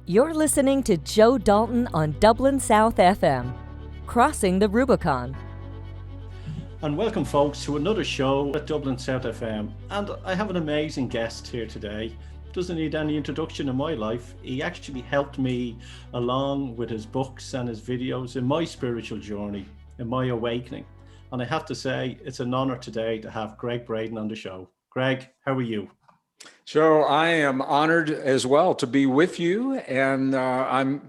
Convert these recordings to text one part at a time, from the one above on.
You're listening to Joe Dalton on Dublin South FM, Crossing the Rubicon. And welcome, folks, to another show at Dublin South FM. And I have an amazing guest here today. Doesn't need any introduction in my life. He actually helped me along with his books and his videos in my spiritual journey, in my awakening. And I have to say, it's an honor today to have Gregg Braden on the show. Gregg, how are you? Joe, I am honored as well to be with you, and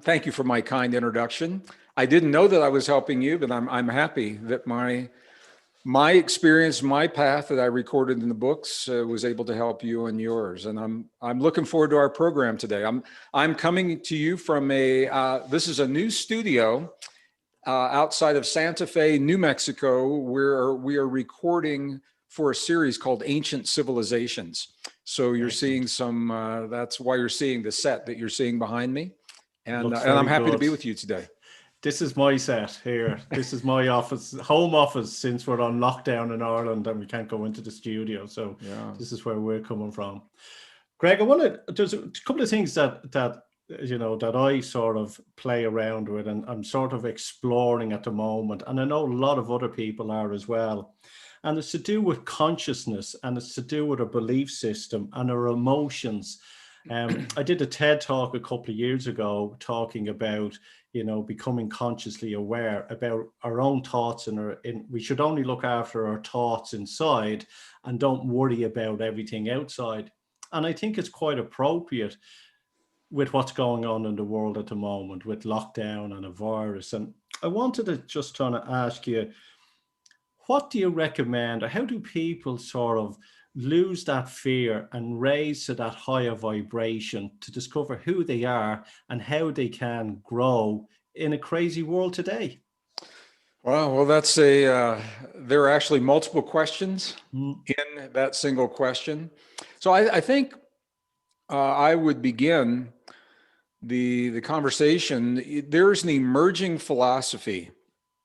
thank you for my kind introduction. I didn't know that I was helping you, but I'm happy that my experience, my path that I recorded in the books was able to help you and yours. And I'm looking forward to our program today. I'm coming to you from this is a new studio outside of Santa Fe, New Mexico, where we are recording for a series called Ancient Civilizations. So you're seeing that's why you're seeing the set that you're seeing behind me. And I'm happy to be with you today. This is my set here. This is my office, home office, since we're on lockdown in Ireland and we can't go into the studio. So yeah, this is where we're coming from. Gregg, there's a couple of things that I sort of play around with and I'm sort of exploring at the moment. And I know a lot of other people are as well. And it's to do with consciousness, and it's to do with our belief system and our emotions. I did a TED talk a couple of years ago talking about, becoming consciously aware about our own thoughts, and we should only look after our thoughts inside and don't worry about everything outside. And I think it's quite appropriate with what's going on in the world at the moment with lockdown and a virus. And I wanted to just try to ask you, what do you recommend, or how do people sort of lose that fear and raise to that higher vibration to discover who they are and how they can grow in a crazy world today? Well, there are actually multiple questions in that single question. So I think I would begin the conversation. There's an emerging philosophy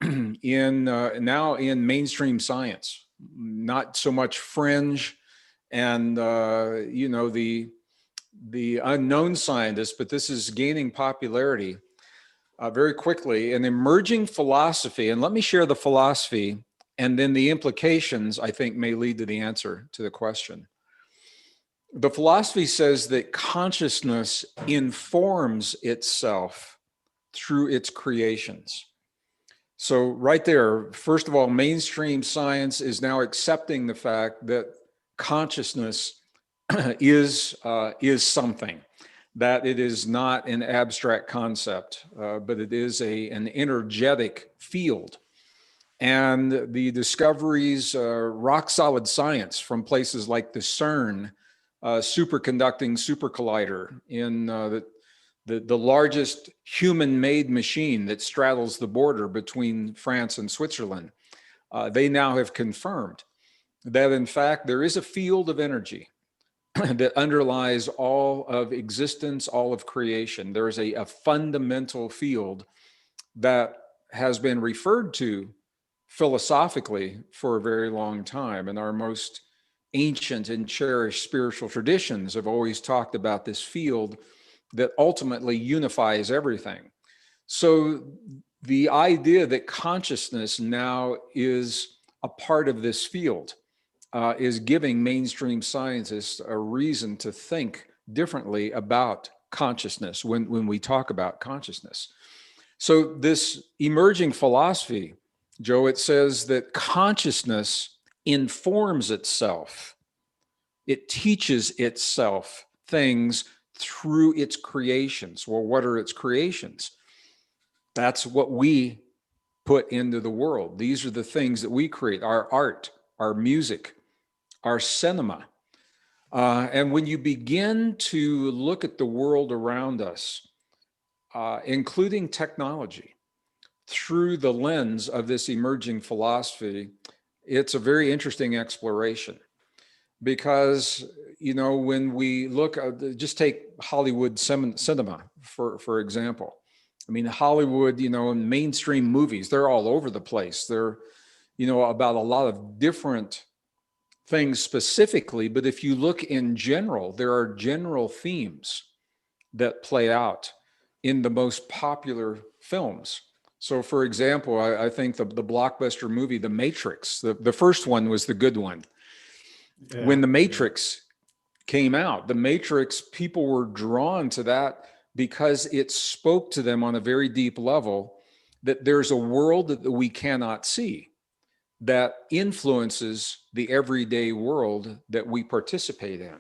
now in mainstream science, not so much fringe and the unknown scientists, but this is gaining popularity very quickly. An emerging philosophy, and let me share the philosophy, and then the implications I think may lead to the answer to the question. The philosophy says that consciousness informs itself through its creations. So right there, first of all, mainstream science is now accepting the fact that consciousness is something, that it is not an abstract concept, but it is an energetic field. And the discoveries, rock solid science from places like the CERN, superconducting super collider in the largest human-made machine that straddles the border between France and Switzerland, they now have confirmed that in fact there is a field of energy that underlies all of existence, all of creation. There is a fundamental field that has been referred to philosophically for a very long time, and our most ancient and cherished spiritual traditions have always talked about this field that ultimately unifies everything. So the idea that consciousness now is a part of this field is giving mainstream scientists a reason to think differently about consciousness when we talk about consciousness. So this emerging philosophy, Joe, it says that consciousness informs itself. It teaches itself things through its creations. Well, what are its creations? That's what we put into the world. These are the things that we create: our art, our music, our cinema. And when you begin to look at the world around us, including technology, through the lens of this emerging philosophy, it's a very interesting exploration. Because, when we look, just take Hollywood cinema, for example. I mean, Hollywood, and mainstream movies, they're all over the place. They're, about a lot of different things specifically, but if you look in general, there are general themes that play out in the most popular films. So for example, I think the blockbuster movie, The Matrix, the first one was the good one. Yeah, when The Matrix came out, The Matrix, people were drawn to that because it spoke to them on a very deep level that there's a world that we cannot see that influences the everyday world that we participate in.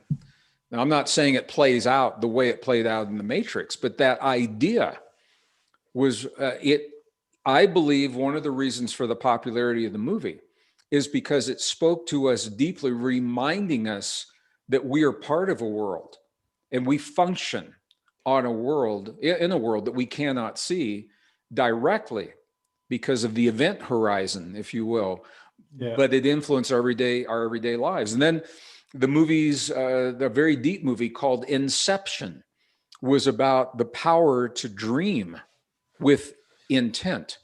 Now, I'm not saying it plays out the way it played out in The Matrix, but that idea was I believe one of the reasons for the popularity of the movie is because it spoke to us deeply, reminding us that we are part of a world and we function on a world, in a world that we cannot see directly because of the event horizon, if you will, but it influenced our everyday lives. And then the movies, the very deep movie called Inception was about the power to dream with intent.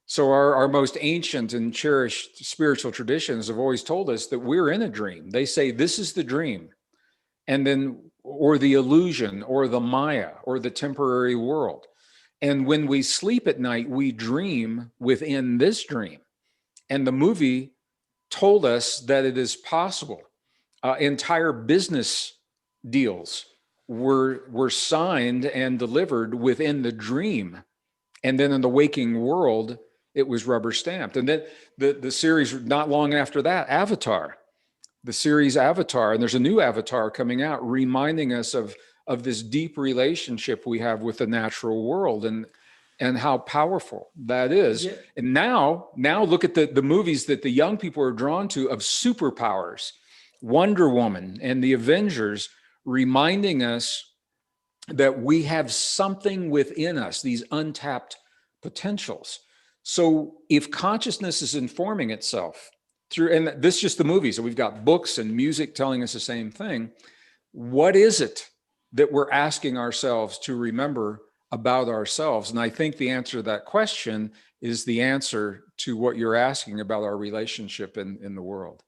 So our most ancient and cherished spiritual traditions have always told us that we're in a dream. They say this is the dream, and then, or the illusion, or the Maya, or the temporary world. And when we sleep at night, we dream within this dream. And the movie told us that it is possible. Entire business deals were signed and delivered within the dream. And then in the waking world, it was rubber stamped. And then the series, not long after that, Avatar, the series Avatar, and there's a new Avatar coming out reminding us of this deep relationship we have with the natural world and how powerful that is. Yeah. And now look at the movies that the young people are drawn to of superpowers, Wonder Woman and the Avengers, reminding us that we have something within us, these untapped potentials. So if consciousness is informing itself through, and this is just the movies, so we've got books and music telling us the same thing, what is it that we're asking ourselves to remember about ourselves? And I think the answer to that question is the answer to what you're asking about our relationship in the world.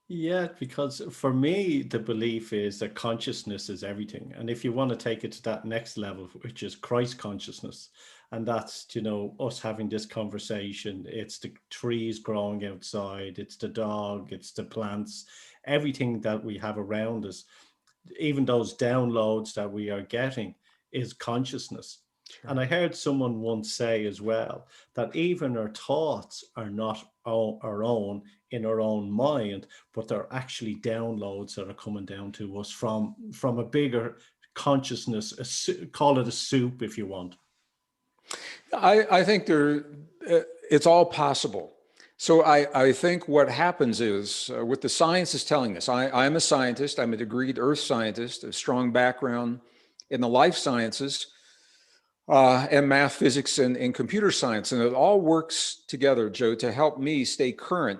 Yeah, because for me, the belief is that consciousness is everything. And if you want to take it to that next level, which is Christ consciousness, and that's, us having this conversation, it's the trees growing outside, it's the dog, it's the plants, everything that we have around us, even those downloads that we are getting is consciousness. Sure. And I heard someone once say as well that even our thoughts are not our own in our own mind, but they're actually downloads that are coming down to us from a bigger consciousness. Call it a soup if you want. I think it's all possible. So I think what happens is what the science is telling us. I'm a scientist. I'm a degreed earth scientist, a strong background in the life sciences. And math, physics, and computer science. And it all works together, Joe, to help me stay current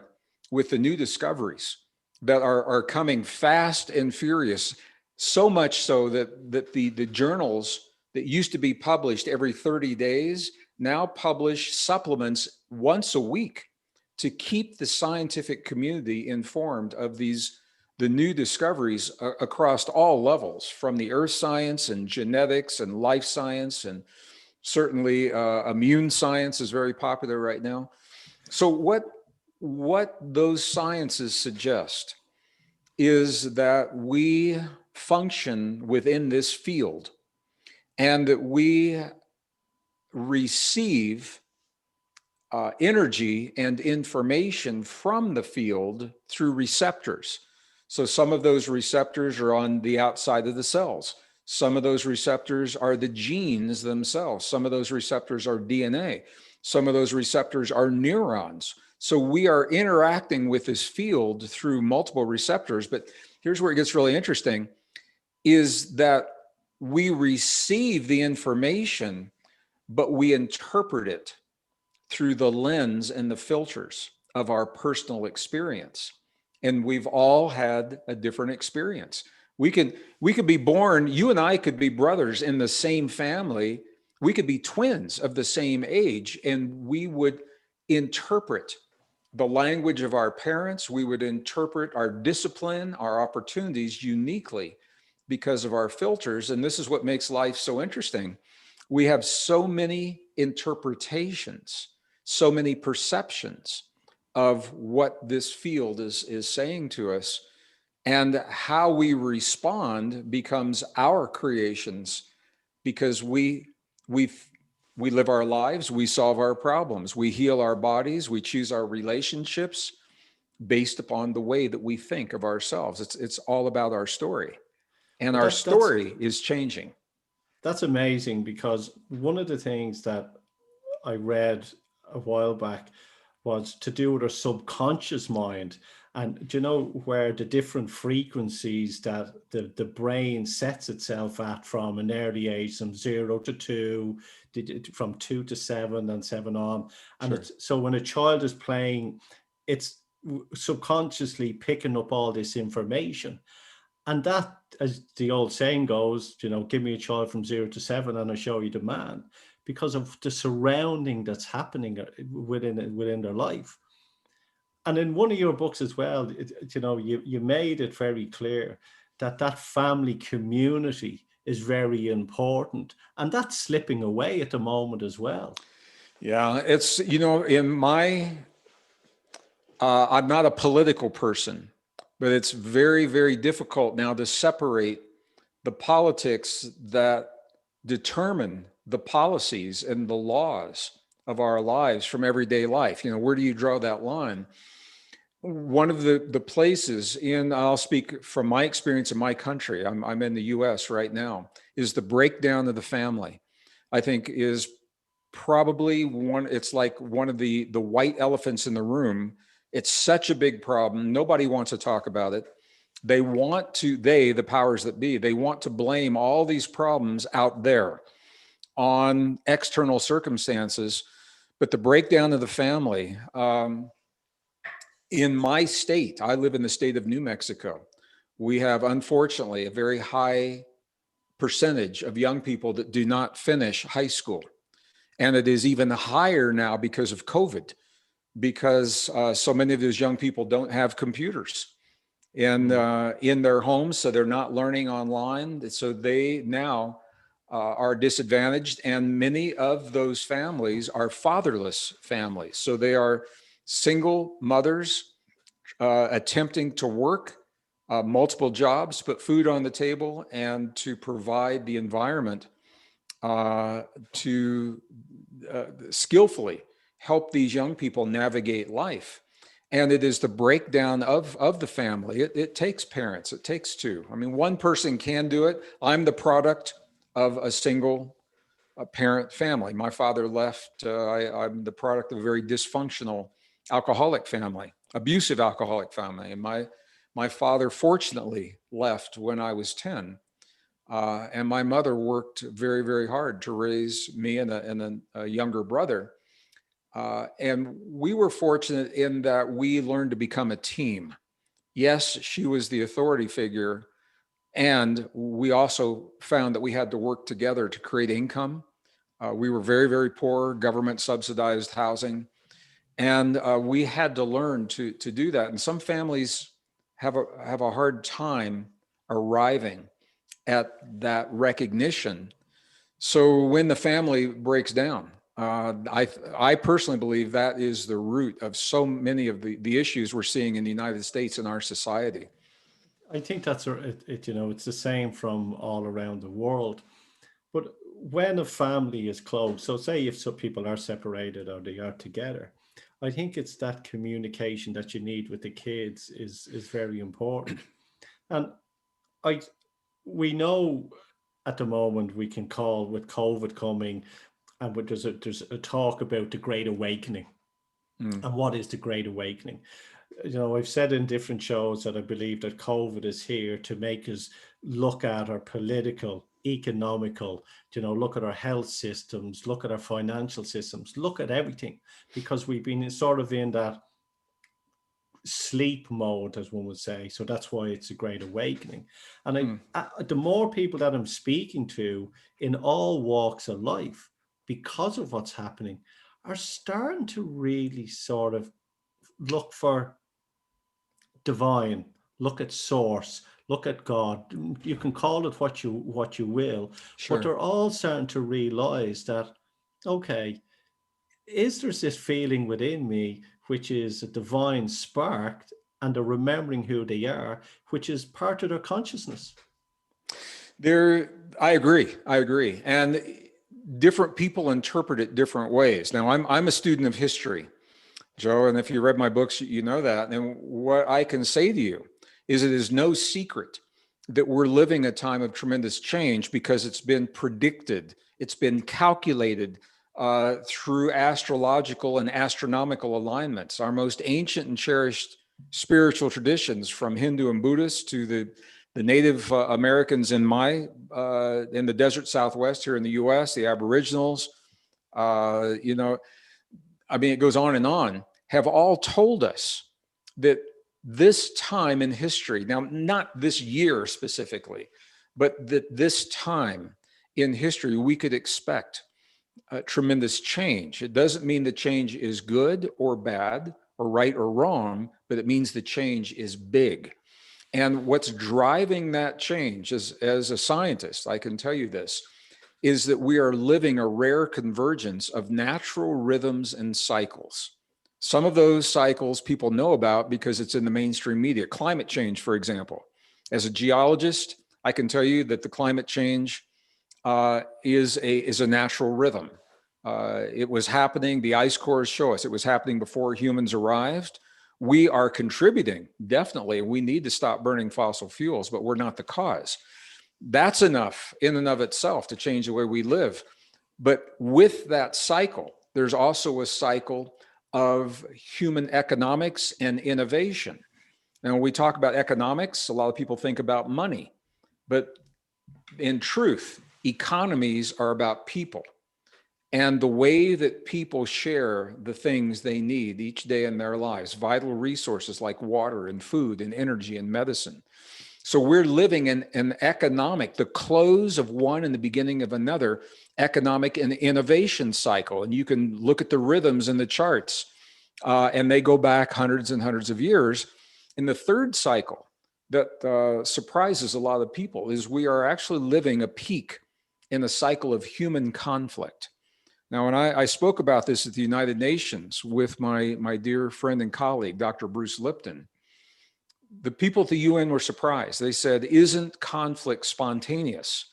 with the new discoveries that are coming fast and furious, so much so that the journals that used to be published every 30 days now publish supplements once a week to keep the scientific community informed of the new discoveries across all levels, from the earth science and genetics and life science, and certainly immune science is very popular right now. So what those sciences suggest is that we function within this field and that we receive energy and information from the field through receptors. So some of those receptors are on the outside of the cells. Some of those receptors are the genes themselves. Some of those receptors are DNA. Some of those receptors are neurons. So we are interacting with this field through multiple receptors. But here's where it gets really interesting, is that we receive the information, but we interpret it through the lens and the filters of our personal experience. And we've all had a different experience. We could be born, you and I could be brothers in the same family. We could be twins of the same age, and we would interpret the language of our parents. We would interpret our discipline, our opportunities uniquely because of our filters. And this is what makes life so interesting. We have so many interpretations, so many perceptions of what this field is saying to us, and how we respond becomes our creations, because we live our lives, we solve our problems, we heal our bodies, we choose our relationships based upon the way that we think of ourselves. It's all about our story, and But our story is changing. That's amazing, because one of the things that I read a while back was to do with our subconscious mind. And do you know where the different frequencies that the brain sets itself at from an early age, from 0 to 2, from 2 to 7, and 7 on. And Sure. it's so when a child is playing, it's subconsciously picking up all this information. And that, as the old saying goes, give me a child from 0 to 7 and I'll show you the man, because of the surrounding that's happening within their life. And in one of your books as well, you made it very clear that family community is very important, and that's slipping away at the moment as well. Yeah, it's, in my, I'm not a political person, but it's very, very difficult now to separate the politics that determine the policies and the laws of our lives from everyday life. Where do you draw that line? One of the places I'll speak from my experience in my country, I'm in the US right now, is the breakdown of the family. I think is probably it's like one of the white elephants in the room. It's such a big problem. Nobody wants to talk about it. The powers that be, they want to blame all these problems out there on external circumstances. But the breakdown of the family, in my state, I live in the state of New Mexico. We have, unfortunately, a very high percentage of young people that do not finish high school. And it is even higher now because of COVID, because so many of those young people don't have computers in their homes, so they're not learning online. So they now are disadvantaged, and many of those families are fatherless families. So they are single mothers attempting to work multiple jobs, put food on the table, and to provide the environment to skillfully help these young people navigate life. And it is the breakdown of the family. It takes parents, it takes two. I mean, one person can do it. I'm the product of a single parent family. My father left, I'm the product of a very dysfunctional alcoholic family, abusive alcoholic family. And my father fortunately left when I was 10. And my mother worked very, very hard to raise me and a younger brother. And we were fortunate in that we learned to become a team. Yes, she was the authority figure. And we also found that we had to work together to create income. We were very, very poor, government subsidized housing. And we had to learn to do that. And some families have a hard time arriving at that recognition. So when the family breaks down, I personally believe that is the root of so many of the issues we're seeing in the United States and our society. I think that's it's the same from all around the world. But when a family is close, so say if some people are separated or they are together, I think it's that communication that you need with the kids is very important. And we know at the moment we can call, with COVID coming, and there's a talk about the Great Awakening. And what is the Great Awakening? I've said in different shows that I believe that COVID is here to make us look at our political, economical, look at our health systems, look at our financial systems, look at everything, because we've been sort of in that sleep mode, as one would say. So that's why it's a Great Awakening. And the more people that I'm speaking to in all walks of life, because of what's happening, are starting to really sort of look for divine, look at source, look at God. You can call it what you will, Sure. but they're all starting to realize that, okay, is there's this feeling within me, which is a divine spark, and they're remembering who they are, which is part of their consciousness. I agree. And different people interpret it different ways. Now, I'm a student of history, Joe, and if you read my books, you know that. And what I can say to you is it is no secret that we're living a time of tremendous change because it's been predicted, it's been calculated through astrological and astronomical alignments. Our most ancient and cherished spiritual traditions, from Hindu and Buddhist to the Native Americans in the desert Southwest here in the U.S., the Aboriginals, it goes on, have all told us that this time in history, now not this year specifically, but that this time in history, we could expect tremendous change. It doesn't mean the change is good or bad or right or wrong, but it means the change is big. And what's driving that change, as a scientist, I can tell you this, is that we are living a rare convergence of natural rhythms and cycles. Some of those cycles people know about because it's in the mainstream media. Climate change, for example. As a geologist, I can tell you that the climate change is a natural rhythm. It was happening, the ice cores show us, it was happening before humans arrived. We are contributing, definitely. We need to stop burning fossil fuels, but we're not the cause. That's enough in and of itself to change the way we live. But with that cycle, there's also a cycle of human economics and innovation. Now, when we talk about economics, a lot of people think about money, but in truth, economies are about people and the way that people share the things they need each day in their lives, vital resources like water and food and energy and medicine. So we're living in an economic, the close of one and the beginning of another economic and innovation cycle. And you can look at the rhythms in the charts, and they go back hundreds and hundreds of years. In the third cycle that surprises a lot of people is we are actually living a peak in the cycle of human conflict. Now, when I spoke about this at the United Nations with my dear friend and colleague, Dr. Bruce Lipton, the people at the UN were surprised. They said, isn't conflict spontaneous?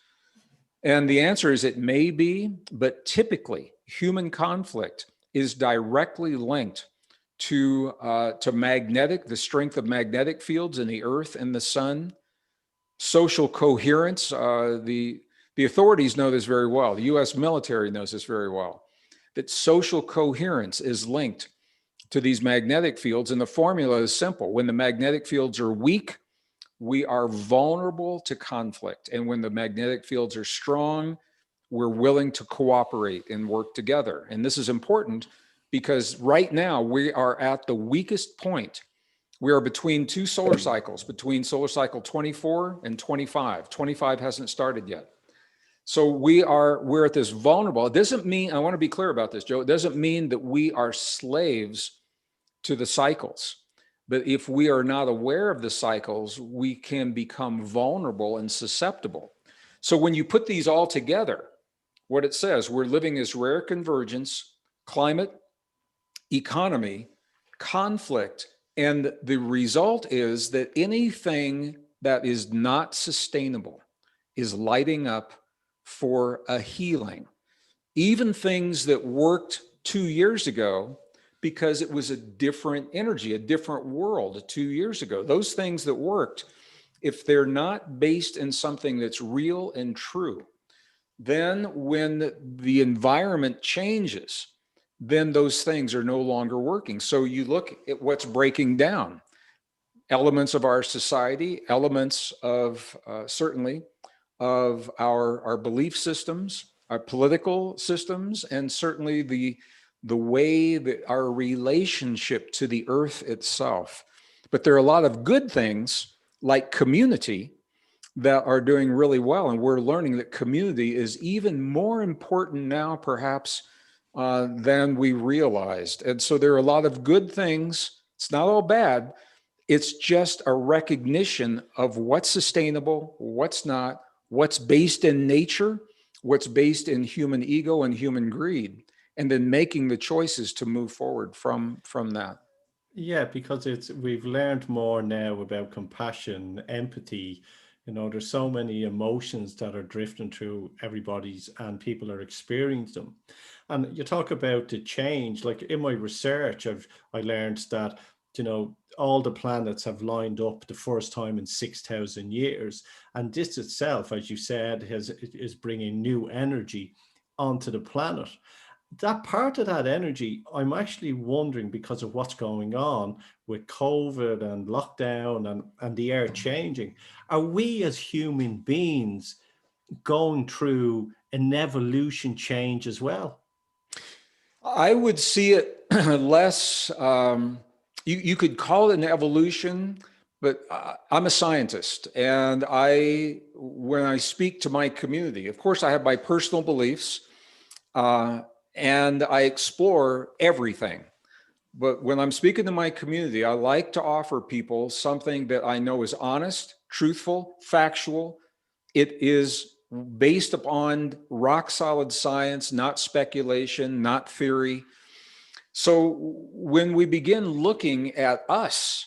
And the answer is it may be, but typically human conflict is directly linked to the strength of magnetic fields in the earth and the sun, social coherence. The authorities know this very well. The US military knows this very well, that social coherence is linked to these magnetic fields. And the formula is simple. When the magnetic fields are weak, we are vulnerable to conflict. And when the magnetic fields are strong, we're willing to cooperate and work together. And this is important because right now we are at the weakest point. We are between two solar cycles, between solar cycle 24 and 25. 25 hasn't started yet. So we're at this vulnerable. It doesn't mean, I want to be clear about this, Joe, it doesn't mean that we are slaves to the cycles. But if we are not aware of the cycles, we can become vulnerable and susceptible. So when you put these all together, what it says, we're living this rare convergence, climate, economy, conflict, and the result is that anything that is not sustainable is lighting up for a healing. Even things that worked 2 years ago, because it was a different energy, a different world 2 years ago. Those things that worked, if they're not based in something that's real and true, then when the environment changes, then those things are no longer working. So you look at what's breaking down. Elements of our society, elements of certainly of our belief systems, our political systems, and certainly the way that our relationship to the earth itself. But there are a lot of good things like community that are doing really well. And we're learning that community is even more important now, perhaps, than we realized. And so there are a lot of good things. It's not all bad. It's just a recognition of what's sustainable, what's not, what's based in nature, what's based in human ego and human greed, and then making the choices to move forward from that. Yeah, because we've learned more now about compassion, empathy. There's so many emotions that are drifting through everybody's, and people are experiencing them. And you talk about the change, like in my research, I learned that, all the planets have lined up the first time in 6,000 years. And this itself, as you said, is bringing new energy onto the planet. That part of that energy, I'm actually wondering, because of what's going on with COVID and lockdown and the air changing, are we as human beings going through an evolution change as well? I would see it less, you could call it an evolution, but I'm a scientist. And when I speak to my community, of course, I have my personal beliefs, and I explore everything. But when I'm speaking to my community, I like to offer people something that I know is honest, truthful, factual. It is based upon rock solid science, not speculation, not theory. So when we begin looking at us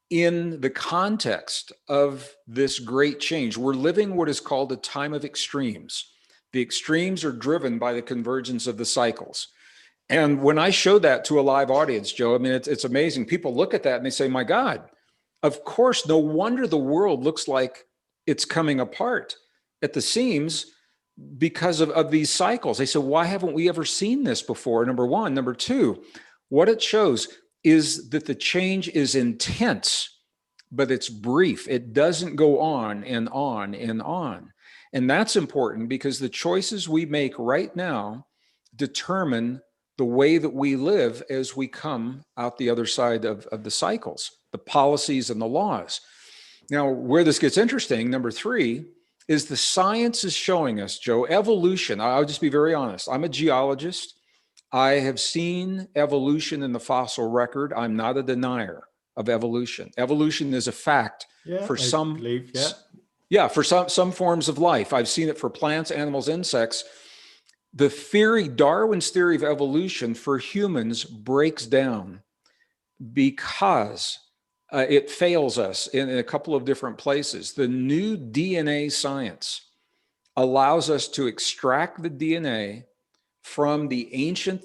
in the context of this great change, we're living what is called a time of extremes. The extremes are driven by the convergence of the cycles. And when I show that to a live audience, Joe, I mean, it's amazing. People look at that and they say, my God, of course, no wonder the world looks like it's coming apart at the seams because of these cycles. They say, why haven't we ever seen this before? Number one. Number two, what it shows is that the change is intense, but it's brief. It doesn't go on and on and on. And that's important because the choices we make right now determine the way that we live as we come out the other side of the cycles, the policies and the laws. Now, where this gets interesting, number three, is the science is showing us, Joe, evolution. I'll just be very honest. I'm a geologist. I have seen evolution in the fossil record. I'm not a denier of evolution. Evolution is a fact for some forms of life. I've seen it for plants, animals, insects. The theory, Darwin's theory of evolution for humans breaks down because it fails us in a couple of different places. The new DNA science allows us to extract the DNA from the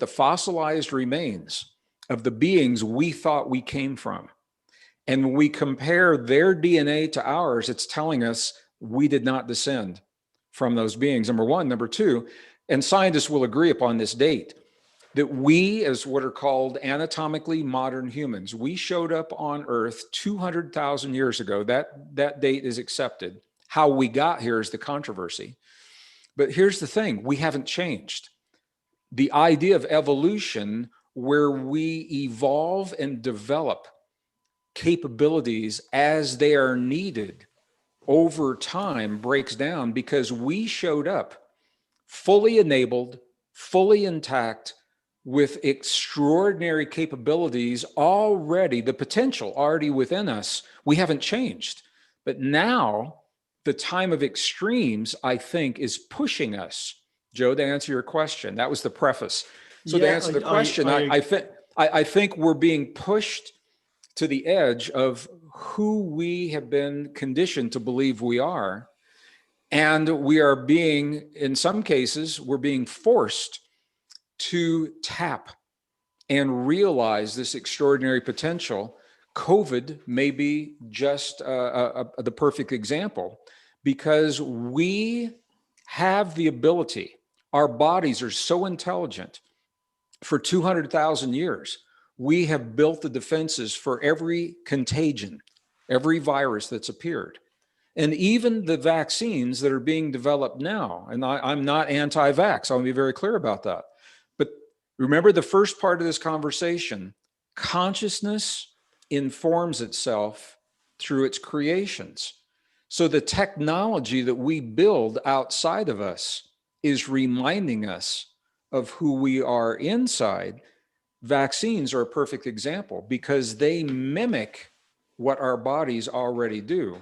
fossilized remains of the beings we thought we came from. And when we compare their DNA to ours, it's telling us we did not descend from those beings, number one. Number two, and scientists will agree upon this date, that we, as what are called anatomically modern humans, we showed up on Earth 200,000 years ago. That date is accepted. How we got here is the controversy. But here's the thing, we haven't changed. The idea of evolution, where we evolve and develop capabilities as they are needed over time, breaks down because we showed up fully enabled, fully intact, with extraordinary capabilities already, the potential already within us. We haven't changed. But now the time of extremes, I think, is pushing us. Joe, to answer your question, that was the preface. So to answer the question, I think we're being pushed to the edge of who we have been conditioned to believe we are. And we are being, in some cases, we're being forced to tap and realize this extraordinary potential. COVID may be just the perfect example, because we have the ability, our bodies are so intelligent. For 200,000 years, we have built the defenses for every contagion, every virus that's appeared. And even the vaccines that are being developed now, and I'm not anti-vax, I want to be very clear about that. But remember the first part of this conversation, consciousness informs itself through its creations. So the technology that we build outside of us is reminding us of who we are inside. Vaccines are a perfect example because they mimic what our bodies already do,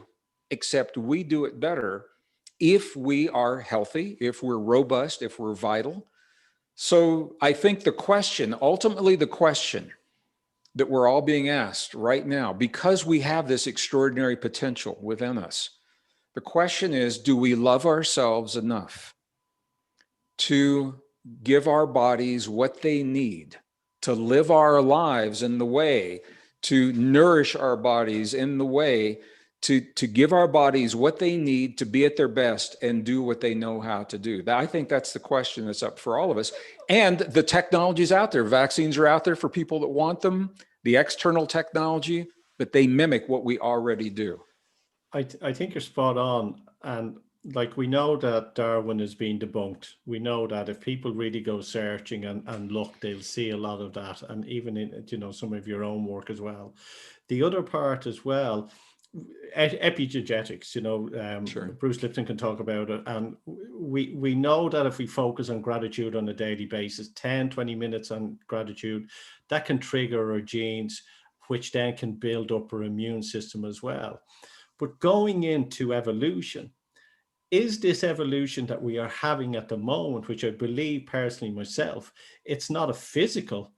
except we do it better if we are healthy, if we're robust, if we're vital. So I think the question, ultimately the question that we're all being asked right now, because we have this extraordinary potential within us, the question is, do we love ourselves enough to give our bodies what they need to live our lives in the way, to nourish our bodies in the way, to give our bodies what they need to be at their best and do what they know how to do? I think that's the question that's up for all of us. And the technology's out there. Vaccines are out there for people that want them, the external technology, but they mimic what we already do. I think you're spot on. And like, we know that Darwin is being debunked. We know that if people really go searching and look, they'll see a lot of that. And even in, you know, some of your own work as well. The other part as well, epigenetics, you know, Sure. Bruce Lipton can talk about it. And we know that if we focus on gratitude on a daily basis, 10, 20 minutes on gratitude, that can trigger our genes, which then can build up our immune system as well. But going into evolution, is this evolution that we are having at the moment, which I believe personally myself, it's not a physical,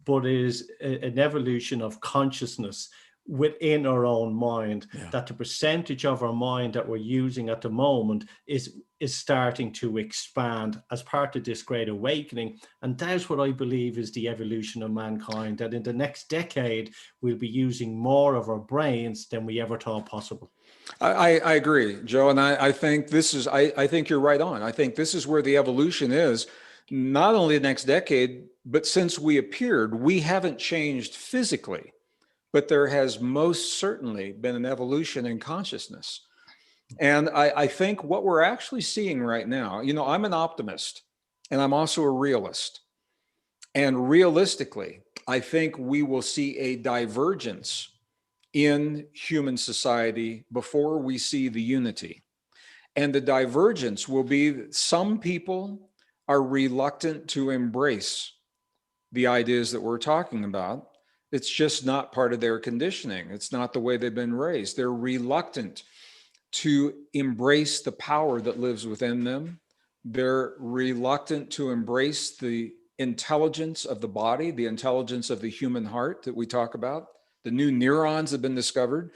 but is an evolution of consciousness within our own mind, that the percentage of our mind that we're using at the moment is starting to expand as part of this great awakening. And that's what I believe is the evolution of mankind, that in the next decade, we'll be using more of our brains than we ever thought possible. I agree, Joe. And I think this is, I think you're right on. I think this is where the evolution is, not only the next decade, but since we appeared, we haven't changed physically, but there has most certainly been an evolution in consciousness. And I think what we're actually seeing right now, you know, I'm an optimist and I'm also a realist. And realistically, I think we will see a divergence in human society before we see the unity. And the divergence will be that some people are reluctant to embrace the ideas that we're talking about. It's just not part of their conditioning. It's not the way they've been raised. They're reluctant to embrace the power that lives within them. They're reluctant to embrace the intelligence of the body, the intelligence of the human heart that we talk about. The new neurons have been discovered.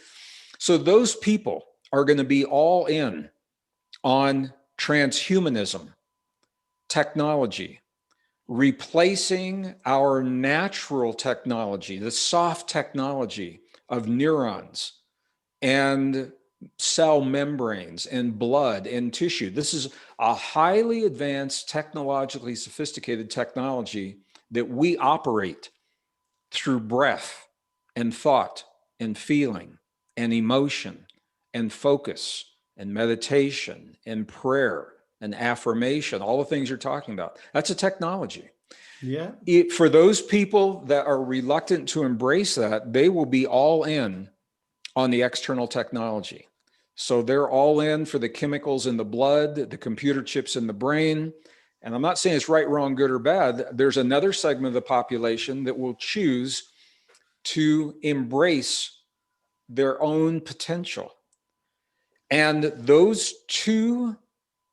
So those people are going to be all in on transhumanism, technology, replacing our natural technology, the soft technology of neurons and cell membranes and blood and tissue. This is a highly advanced, technologically sophisticated technology that we operate through breath and thought and feeling and emotion and focus and meditation and prayer and affirmation, all the things you're talking about. That's a technology. Yeah. For those people that are reluctant to embrace that, they will be all in on the external technology. So they're all in for the chemicals in the blood, the computer chips in the brain. And I'm not saying it's right, wrong, good, or bad. There's another segment of the population that will choose to embrace their own potential. And those two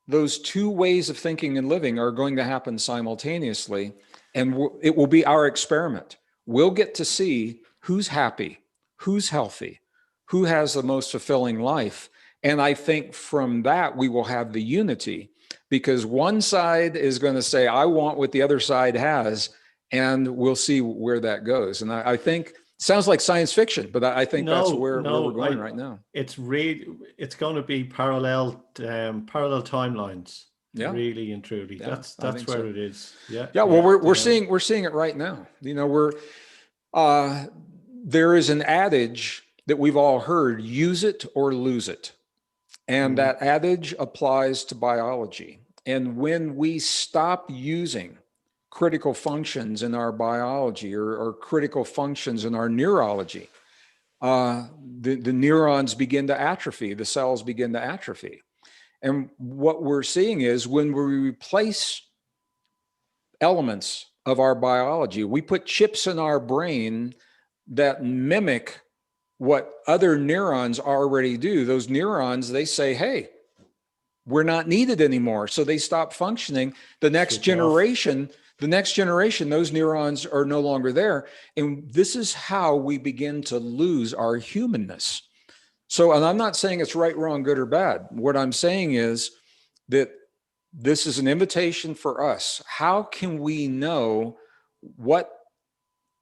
ways of thinking and living are going to happen simultaneously. And it will be our experiment. We'll get to see who's happy, who's healthy, who has the most fulfilling life. And I think from that, we will have the unity, because one side is going to say, I want what the other side has, and we'll see where that goes. And I think sounds like science fiction, but I think that's where we're going right now. It's going to be parallel timelines. Yeah, really and truly. Yeah, that's where it is. Yeah. Yeah. Well, we're seeing it right now. You know, there is an adage that we've all heard: use it or lose it. And that adage applies to biology. And when we stop using critical functions in our biology or critical functions in our neurology, the neurons begin to atrophy, the cells begin to atrophy. And what we're seeing is when we replace elements of our biology, we put chips in our brain that mimic what other neurons already do. Those neurons, they say, hey, we're not needed anymore. So they stop functioning. The next generation, those neurons are no longer there. And this is how we begin to lose our humanness. So, and I'm not saying it's right, wrong, good, or bad. What I'm saying is that this is an invitation for us. How can we know what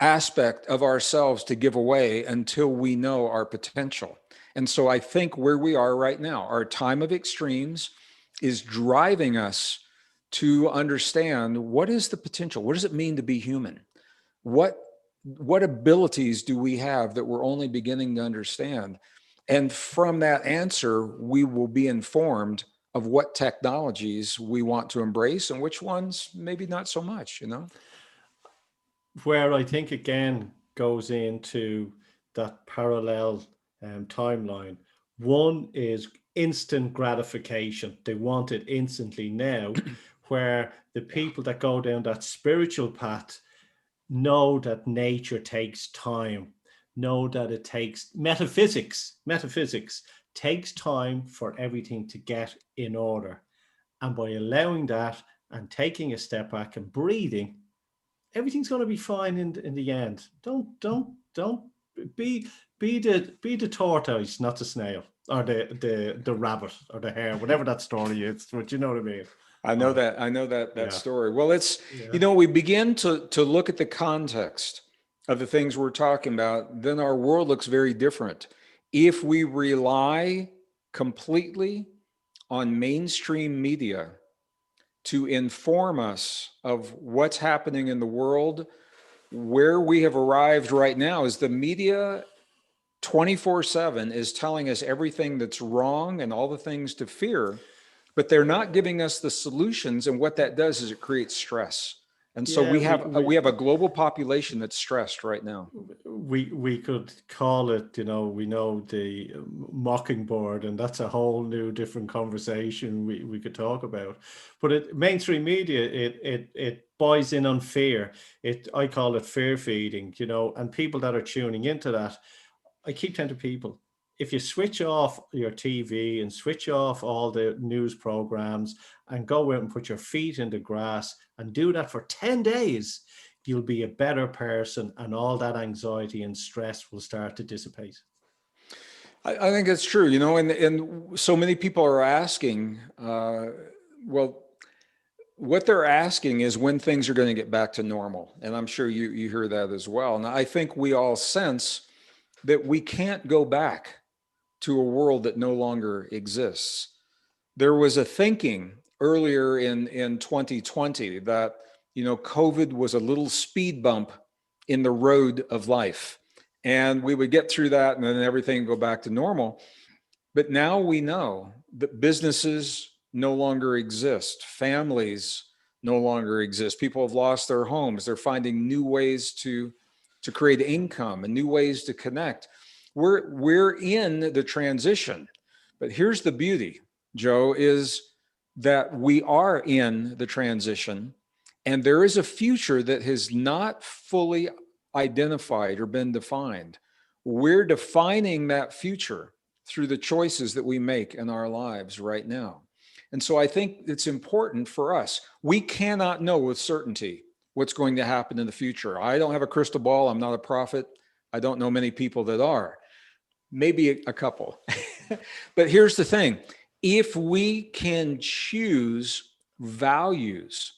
aspect of ourselves to give away until we know our potential? And so I think where we are right now, our time of extremes is driving us to understand what is the potential? What does it mean to be human? What abilities do we have that we're only beginning to understand? And from that answer, we will be informed of what technologies we want to embrace and which ones maybe not so much, you know? Where I think again goes into that parallel timeline. One is instant gratification. They want it instantly now, where the people that go down that spiritual path know that nature takes time, know that it takes metaphysics takes time for everything to get in order. And by allowing that and taking a step back and breathing, everything's going to be fine in the end. Don't be the tortoise, not the snail, or the rabbit, or the hare, whatever that story is. But you know what I mean. I know that story. Well, it's, we begin to look at the context of the things we're talking about, then our world looks very different. If we rely completely on mainstream media to inform us of what's happening in the world, where we have arrived right now is the media 24/7 is telling us everything that's wrong and all the things to fear, but they're not giving us the solutions. And what that does is it creates stress. And so we have a global population that's stressed right now. We could call it, we know the mockingbird, and that's a whole new different conversation we could talk about. But mainstream media, it buys in on fear. I call it fear feeding, and people that are tuning into that, I keep telling people, if you switch off your TV and switch off all the news programs and go out and put your feet in the grass and do that for 10 days, you'll be a better person, and all that anxiety and stress will start to dissipate. I think that's true, and so many people are asking, what they're asking is when things are going to get back to normal. And I'm sure you hear that as well. And I think we all sense that we can't go back to a world that no longer exists. There was a thinking earlier in 2020 that, COVID was a little speed bump in the road of life. And we would get through that and then everything would go back to normal. But now we know that businesses no longer exist. Families no longer exist. People have lost their homes. They're finding new ways to create income and new ways to connect. We're in the transition, but here's the beauty, Joe, is that we are in the transition, and there is a future that has not fully identified or been defined. We're defining that future through the choices that we make in our lives right now. And so I think it's important for us. We cannot know with certainty what's going to happen in the future. I don't have a crystal ball. I'm not a prophet. I don't know many people that are. Maybe a couple. But here's the thing. If we can choose values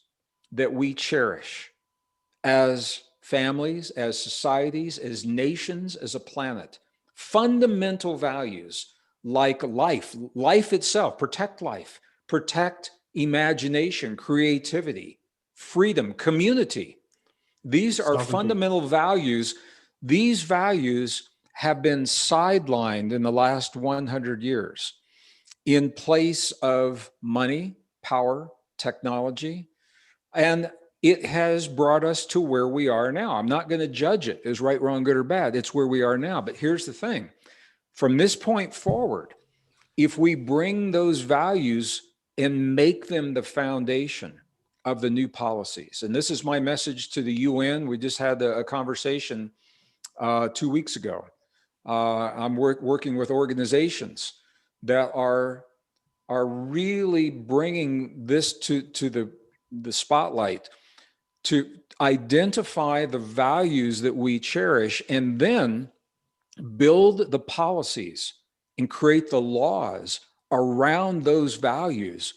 that we cherish as families, as societies, as nations, as a planet, fundamental values like life itself, protect life, protect imagination, creativity, freedom, community. These are fundamental values. These values have been sidelined in the last 100 years in place of money, power, technology, and it has brought us to where we are now. I'm not going to judge it as right, wrong, good, or bad. It's where we are now. But here's the thing. From this point forward, if we bring those values and make them the foundation of the new policies, and this is my message to the UN. We just had a conversation 2 weeks ago I'm working with organizations that are really bringing this to the spotlight, to identify the values that we cherish and then build the policies and create the laws around those values.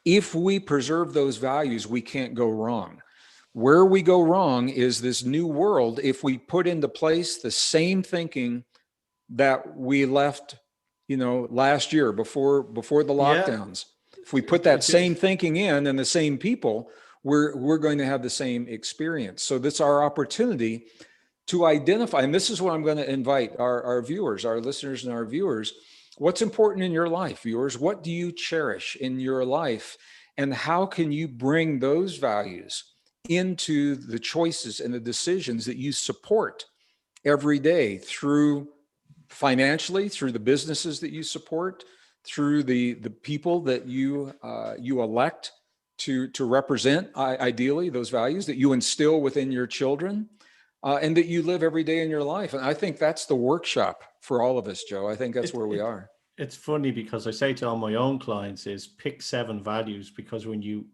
If we preserve those values, we can't go wrong. Where we go wrong is this new world. If we put into place the same thinking that we left, last year before the lockdowns, if we put that same thinking in and the same people, we're going to have the same experience. So that's our opportunity to identify, and this is what I'm going to invite our viewers, our listeners and our viewers. What's important in your life, viewers? What do you cherish in your life? And how can you bring those values into the choices and the decisions that you support every day, through financially, through the businesses that you support, through the people that you elect to represent, ideally, those values that you instill within your children, and that you live every day in your life. And I think that's the workshop for all of us, Joe. I think that's where we are. It's funny because I say to all my own clients is pick 7 values, because when you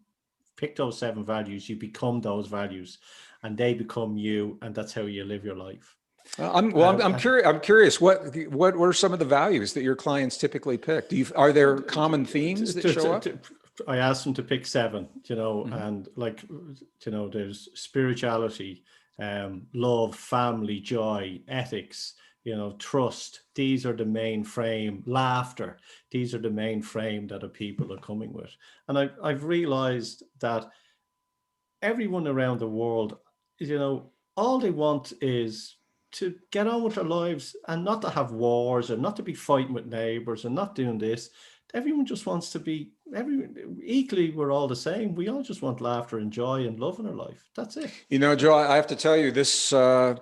pick those 7 values, you become those values and they become you, and that's how you live your life. I'm curious. What were some of the values that your clients typically pick? Are there common themes that show up? I asked them to pick 7, and there's spirituality, love, family, joy, ethics, trust. These are the main frame. Laughter. These are the main frame that people are coming with. And I've realized that everyone around the world, all they want is to get on with their lives and not to have wars, and not to be fighting with neighbors, and not doing this. Everyone just wants to be equally. We're all the same. We all just want laughter and joy and love in our life. That's it. Joe, I have to tell you this. I'm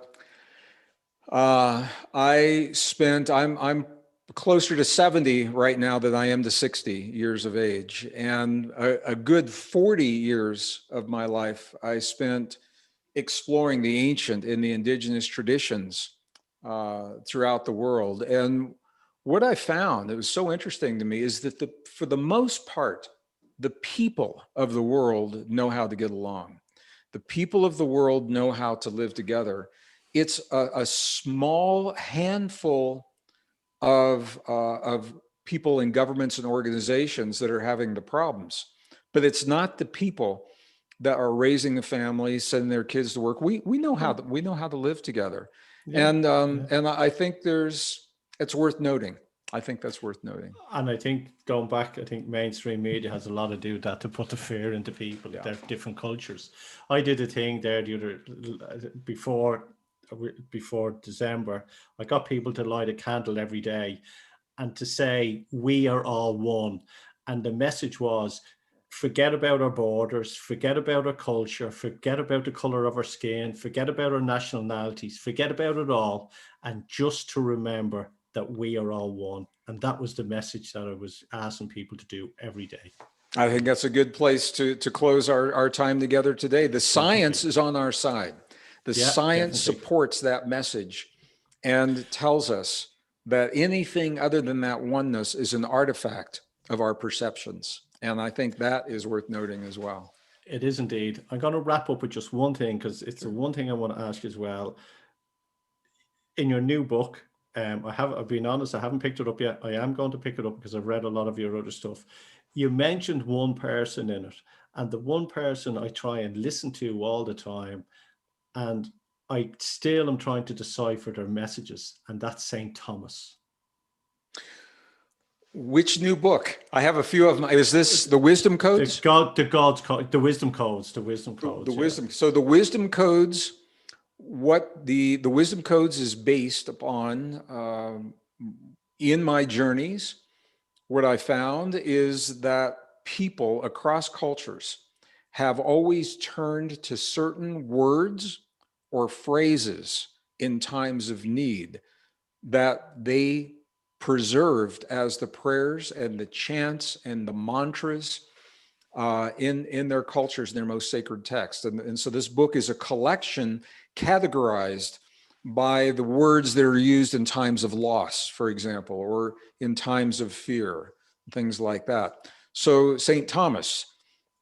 closer to 70 right now than I am to 60 years of age, and a good 40 years of my life I spent exploring the ancient and the indigenous traditions throughout the world. And what I found that was so interesting to me is that for the most part, the people of the world know how to get along. The people of the world know how to live together. It's a small handful of people in governments and organizations that are having the problems, but it's not the people that are raising the families, sending their kids to work. We know how to live together, and I think it's worth noting. I think that's worth noting. And I think going back, I think mainstream media has a lot to do with that, to put the fear into people. They're different cultures. I did a thing there before December. I got people to light a candle every day and to say, we are all one. And the message was, forget about our borders, forget about our culture, forget about the color of our skin, forget about our nationalities, forget about it all, and just to remember that we are all one. And that was the message that I was asking people to do every day. I think that's a good place to close our time together today. The science is on our side. The science supports that message and tells us that anything other than that oneness is an artifact of our perceptions. And I think that is worth noting as well. It is indeed. I'm going to wrap up with just one thing, because it's the one thing I want to ask you as well. In your new book, I've been honest, I haven't picked it up yet. I am going to pick it up because I've read a lot of your other stuff. You mentioned one person in it, and the one person I try and listen to all the time, and I still am trying to decipher their messages, and that's St. Thomas. Which new book? I have a few of them. Is this the Wisdom Codes? The Wisdom Codes. The Wisdom Codes. Wisdom. So the Wisdom Codes. What the Wisdom Codes is based upon, in my journeys, what I found is that people across cultures have always turned to certain words or phrases in times of need that they preserved as the prayers and the chants and the mantras in their cultures, in their most sacred text. And so this book is a collection categorized by the words that are used in times of loss, for example, or in times of fear, things like that. So St. Thomas,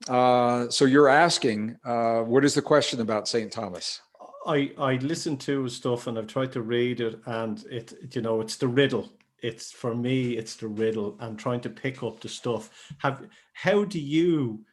so you're asking, what is the question about St. Thomas? I listened to his stuff and I've tried to read it, and it's the riddle. It's, for me, it's the riddle, and trying to pick up the stuff. How do you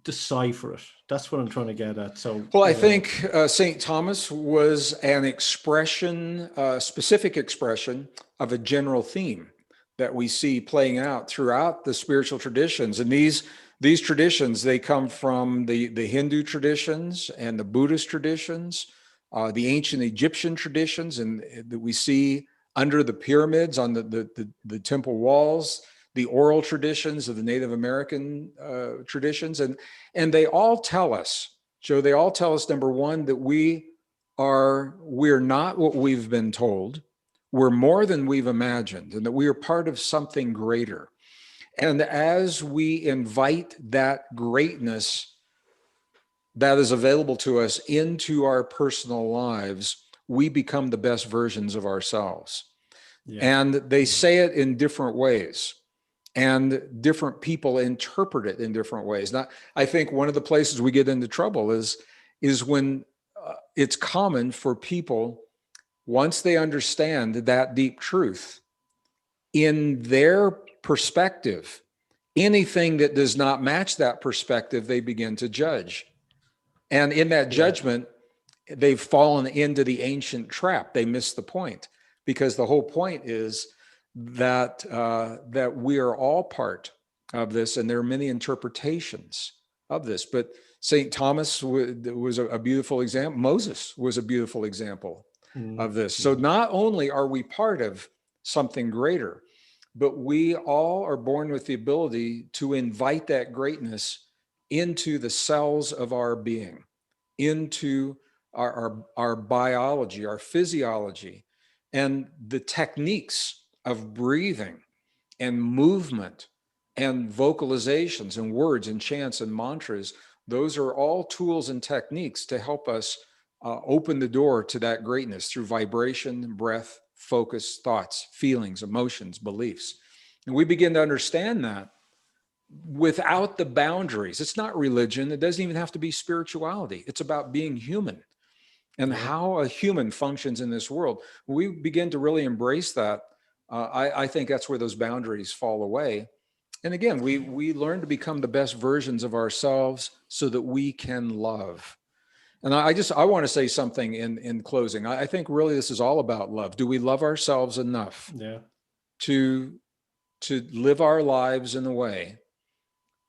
decipher it? That's what I'm trying to get at. So, well, I think St. Thomas was an expression, specific expression of a general theme that we see playing out throughout the spiritual traditions. And these traditions, they come from the Hindu traditions and the Buddhist traditions, the ancient Egyptian traditions, and that we see under the pyramids on the temple walls, the oral traditions of the Native American traditions. And they all tell us, Joe, they all tell us, number one, that we're not what we've been told. We're more than we've imagined, and that we are part of something greater. And as we invite that greatness that is available to us into our personal lives, we become the best versions of ourselves. Yeah. And they say it in different ways, and different people interpret it in different ways. Now, I think one of the places we get into trouble is when it's common for people, once they understand that deep truth, in their perspective, anything that does not match that perspective, they begin to judge. And in that judgment, they've fallen into the ancient trap. They miss the point, because the whole point is that we are all part of this, and there are many interpretations of this. But St. Thomas was a beautiful example. Moses was a beautiful example of this. So not only are we part of something greater, but we all are born with the ability to invite that greatness into the cells of our being, into our biology, our physiology, and the techniques of breathing and movement and vocalizations and words and chants and mantras. Those are all tools and techniques to help us open the door to that greatness through vibration, breath, focus, thoughts, feelings, emotions, beliefs. And we begin to understand that without the boundaries. It's not religion. It doesn't even have to be spirituality. It's about being human and how a human functions in this world. When we begin to really embrace that, I think that's where those boundaries fall away. And again, we learn to become the best versions of ourselves so that we can love. And I want to say something in closing. I think really this is all about love. Do we love ourselves enough to live our lives in a way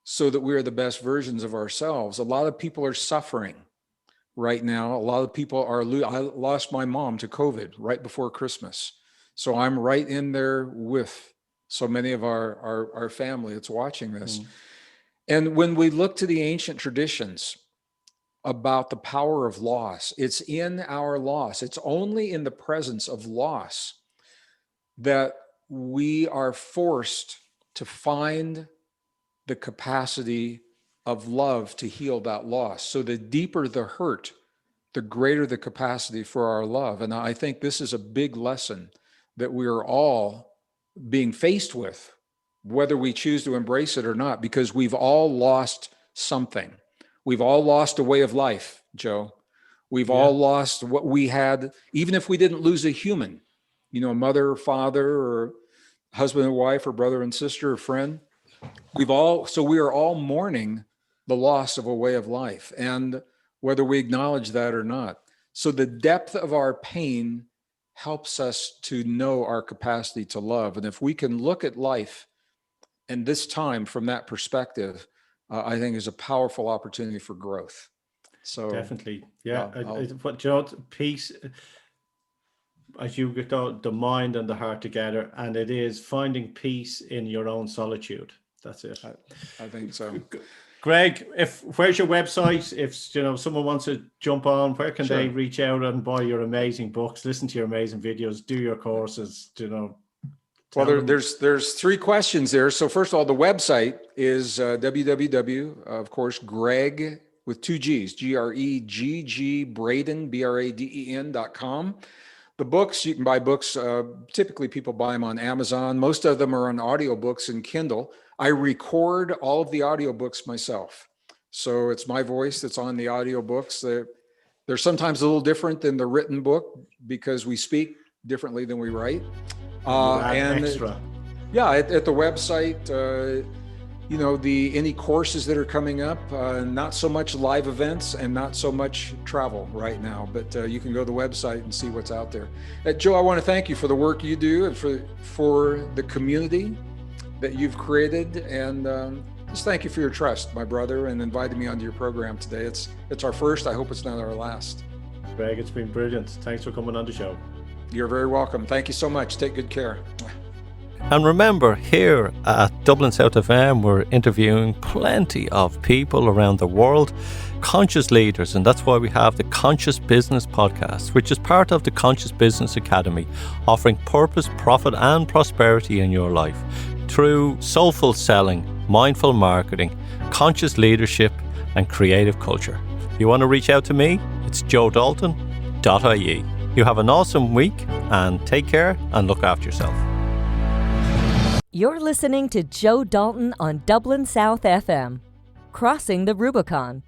so that we are the best versions of ourselves? A lot of people are suffering right now. A lot of people are, I lost my mom to COVID right before Christmas. So I'm right in there with so many of our family that's watching this. And when we look to the ancient traditions about the power of loss, it's in our loss. It's only in the presence of loss that we are forced to find the capacity of love to heal that loss. So the deeper the hurt, the greater the capacity for our love. And I think this is a big lesson that we are all being faced with, whether we choose to embrace it or not, because we've all lost something. We've all lost a way of life, Joe. We've all lost what we had, even if we didn't lose a human, a mother or father or husband and wife or brother and sister or friend. So we are all mourning the loss of a way of life, and whether we acknowledge that or not. So the depth of our pain helps us to know our capacity to love. And if we can look at life and this time from that perspective, I think is a powerful opportunity for growth. So definitely. But Joe, peace, as you get the mind and the heart together, and it is finding peace in your own solitude. That's it. I think so. Gregg, where's your website? If someone wants to jump on, where can they reach out and buy your amazing books, listen to your amazing videos, do your courses? Well, there's three questions there. So first of all, the website is www, of course, Gregg, with 2 G's, G-R-E-G-G Braden, B-R-A-D-E-N.com. The books, you can buy books. Typically people buy them on Amazon. Most of them are on audiobooks and Kindle. I record all of the audiobooks myself. So it's my voice that's on the audiobooks. They're sometimes a little different than the written book because we speak differently than we write. And extra. At the website, any courses that are coming up, not so much live events and not so much travel right now, but you can go to the website and see what's out there. Joe, I want to thank you for the work you do and for the community that you've created, and just thank you for your trust, my brother, and inviting me onto your program today. It's our first. I hope it's not our last. Gregg, it's been brilliant. Thanks for coming on the show. You're very welcome. Thank you so much. Take good care. And remember, here at Dublin South FM, we're interviewing plenty of people around the world, conscious leaders, and that's why we have the Conscious Business Podcast, which is part of the Conscious Business Academy, offering purpose, profit and prosperity in your life through soulful selling, mindful marketing, conscious leadership and creative culture. If you want to reach out to me, it's joedalton.ie. You have an awesome week and take care and look after yourself. You're listening to Joe Dalton on Dublin South FM, Crossing the Rubicon.